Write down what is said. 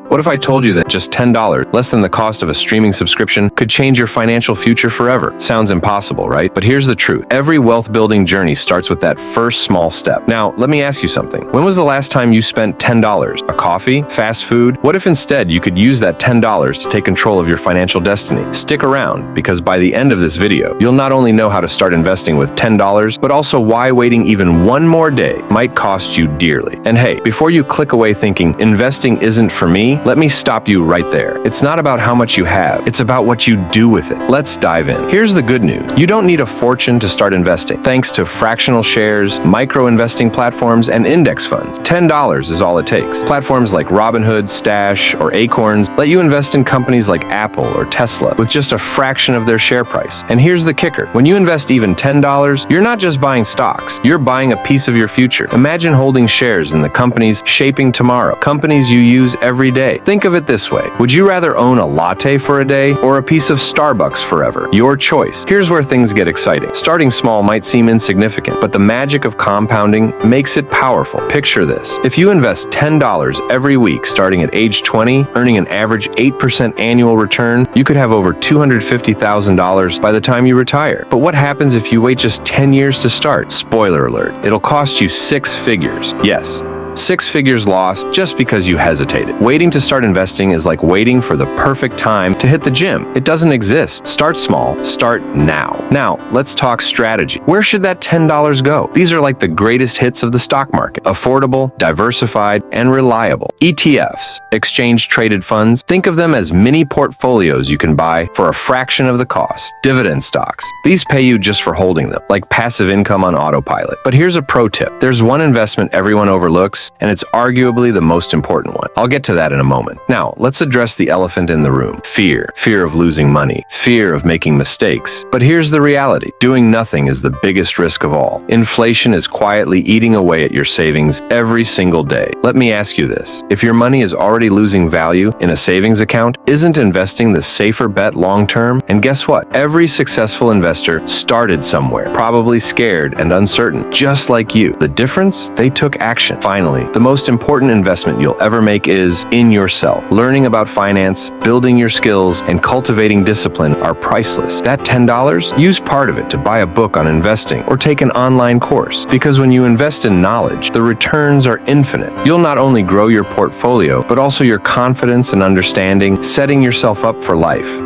What if I told you that just $10, less than the cost of a streaming subscription, could change your financial future forever? Sounds impossible, right? But here's the truth. Every wealth-building journey starts with that first small step. Now, let me ask you something. When was the last time you spent $10? A coffee? Fast food? What if instead you could use that $10 to take control of your financial destiny? Stick around, because by the end of this video, you'll not only know how to start investing with $10, but also why waiting even one more day might cost you dearly. And hey, before you click away thinking investing isn't for me, let me stop you right there. It's not about how much you have, it's about what you do with it. Let's dive in. Here's the good news. You don't need a fortune to start investing. Thanks to fractional shares, micro investing platforms, and index funds, $10 is all it takes. Platforms like Robinhood, Stash, or Acorns let you invest in companies like Apple or Tesla with just a fraction of their share price. And here's the kicker. When you invest even $10, you're not just buying stocks, you're buying a piece of your future. Imagine holding shares in the companies shaping tomorrow, companies you use every day. Think of it this way. Would you rather own a latte for a day or a piece of Starbucks forever? Your choice. Here's where things get exciting. Starting small might seem insignificant, but the magic of compounding makes it powerful. Picture this. If you invest $10 every week starting at age 20, earning an average 8% annual return, you could have over $250,000 by the time you retire. But what happens if you wait just 10 years to start? Spoiler alert, it'll cost you 6 figures. Yes, 6 figures lost just because you hesitated. Waiting to start investing is like waiting for the perfect time to hit the gym. It doesn't exist. Start small. Start now. Now, let's talk strategy. Where should that $10 go? These are like the greatest hits of the stock market. Affordable, diversified, and reliable. ETFs, exchange-traded funds, think of them as mini portfolios you can buy for a fraction of the cost. Dividend stocks. These pay you just for holding them, like passive income on autopilot. But here's a pro tip. There's one investment everyone overlooks, and it's arguably the most important one. I'll get to that in a moment. Now, let's address the elephant in the room. Fear. Fear of losing money. Fear of making mistakes. But here's the reality. Doing nothing is the biggest risk of all. Inflation is quietly eating away at your savings every single day. Let me ask you this. If your money is already losing value in a savings account, isn't investing the safer bet long-term? And guess what? Every successful investor started somewhere, probably scared and uncertain, just like you. The difference? They took action. Finally, the most important investment you'll ever make is in yourself. Learning about finance, building your skills, and cultivating discipline are priceless. That $10, use part of it to buy a book on investing or take an online course. Because when you invest in knowledge, the returns are infinite. You'll not only grow your portfolio, but also your confidence and understanding, setting yourself up for life.